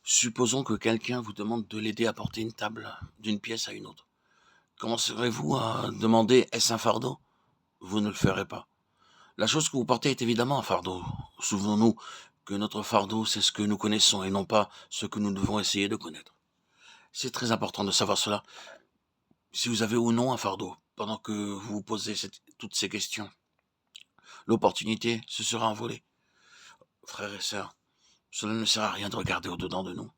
Supposons que quelqu'un vous demande de l'aider à porter une table d'une pièce à une autre. Commencerez-vous à demander est-ce un fardeau? Vous ne le ferez pas. La chose que vous portez est évidemment un fardeau. Souvenons-nous que notre fardeau, c'est ce que nous connaissons et non pas ce que nous devons essayer de connaître. C'est très important de savoir cela. Si vous avez ou non un fardeau, pendant que vous vous posez toutes ces questions, l'opportunité, ce sera envolée. Frères et sœurs, cela ne sert à rien de regarder au-dedans de nous.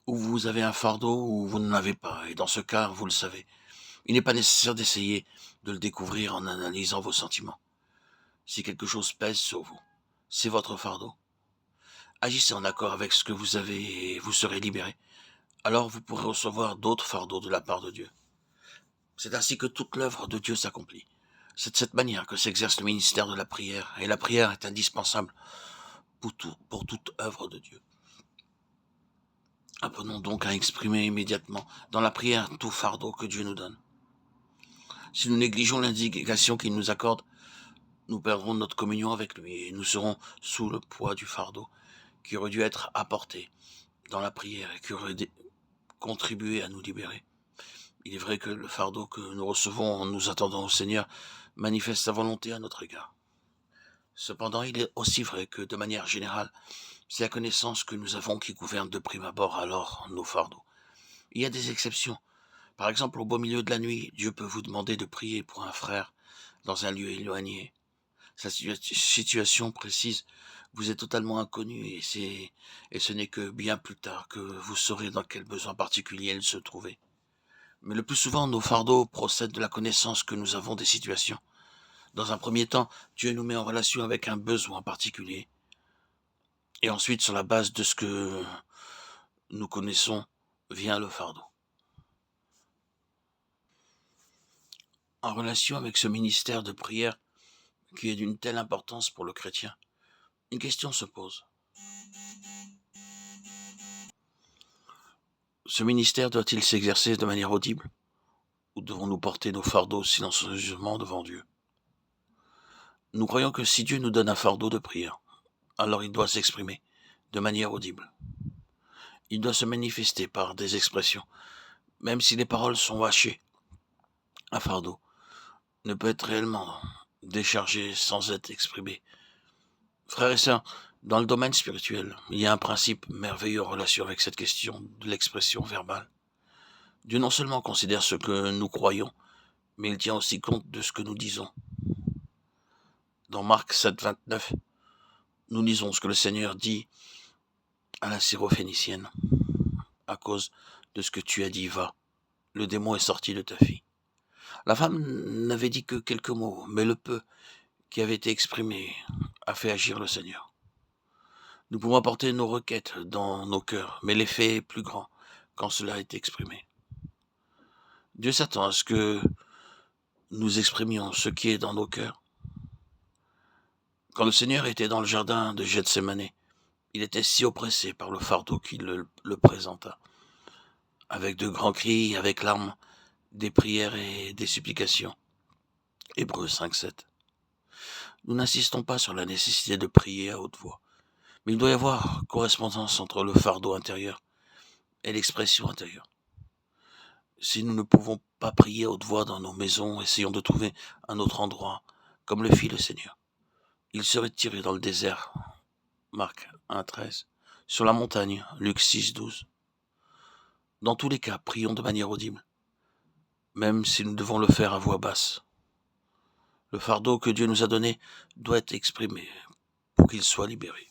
Ou vous avez un fardeau ou vous n'en avez pas, et dans ce cas, vous le savez. Il n'est pas nécessaire d'essayer de le découvrir en analysant vos sentiments. Si quelque chose pèse sur vous, c'est votre fardeau. Agissez en accord avec ce que vous avez et vous serez libéré. Alors vous pourrez recevoir d'autres fardeaux de la part de Dieu. C'est ainsi que toute l'œuvre de Dieu s'accomplit. C'est de cette manière que s'exerce le ministère de la prière, et la prière est indispensable pour toute œuvre de Dieu. Apprenons donc à exprimer immédiatement dans la prière tout fardeau que Dieu nous donne. Si nous négligeons l'indication qu'il nous accorde, nous perdrons notre communion avec lui et nous serons sous le poids du fardeau qui aurait dû être apporté dans la prière et qui aurait contribué à nous libérer. Il est vrai que le fardeau que nous recevons en nous attendant au Seigneur manifeste sa volonté à notre égard. Cependant, il est aussi vrai que, de manière générale, c'est la connaissance que nous avons qui gouverne de prime abord alors nos fardeaux. Il y a des exceptions. Par exemple, au beau milieu de la nuit, Dieu peut vous demander de prier pour un frère dans un lieu éloigné. Sa situation précise vous est totalement inconnue et ce n'est que bien plus tard que vous saurez dans quel besoin particulier il se trouvait. Mais le plus souvent, nos fardeaux procèdent de la connaissance que nous avons des situations. Dans un premier temps, Dieu nous met en relation avec un besoin particulier. Et ensuite, sur la base de ce que nous connaissons, vient le fardeau. En relation avec ce ministère de prière qui est d'une telle importance pour le chrétien, une question se pose. Ce ministère doit-il s'exercer de manière audible? Ou devons-nous porter nos fardeaux silencieusement devant Dieu? Nous croyons que si Dieu nous donne un fardeau de prière, alors il doit s'exprimer de manière audible. Il doit se manifester par des expressions, même si les paroles sont hachées. Un fardeau ne peut être réellement déchargé sans être exprimé. Frères et sœurs, dans le domaine spirituel, il y a un principe merveilleux en relation avec cette question de l'expression verbale. Dieu non seulement considère ce que nous croyons, mais il tient aussi compte de ce que nous disons. Dans Marc 7, 29, nous lisons ce que le Seigneur dit à la syrophénicienne. À cause de ce que tu as dit, va. Le démon est sorti de ta fille. La femme n'avait dit que quelques mots, mais le peu qui avait été exprimé a fait agir le Seigneur. Nous pouvons apporter nos requêtes dans nos cœurs, mais l'effet est plus grand quand cela est exprimé. Dieu s'attend à ce que nous exprimions ce qui est dans nos cœurs. Quand le Seigneur était dans le jardin de Gethsémané, il était si oppressé par le fardeau qu'il le présenta. Avec de grands cris, avec larmes, des prières et des supplications. Hébreux 5, 7. Nous n'insistons pas sur la nécessité de prier à haute voix, mais il doit y avoir correspondance entre le fardeau intérieur et l'expression intérieure. Si nous ne pouvons pas prier à haute voix dans nos maisons, essayons de trouver un autre endroit, comme le fit le Seigneur. Il se retirait dans le désert, Marc 1, 13, sur la montagne, Luc 6, 12. Dans tous les cas, prions de manière audible, même si nous devons le faire à voix basse. Le fardeau que Dieu nous a donné doit être exprimé pour qu'il soit libéré.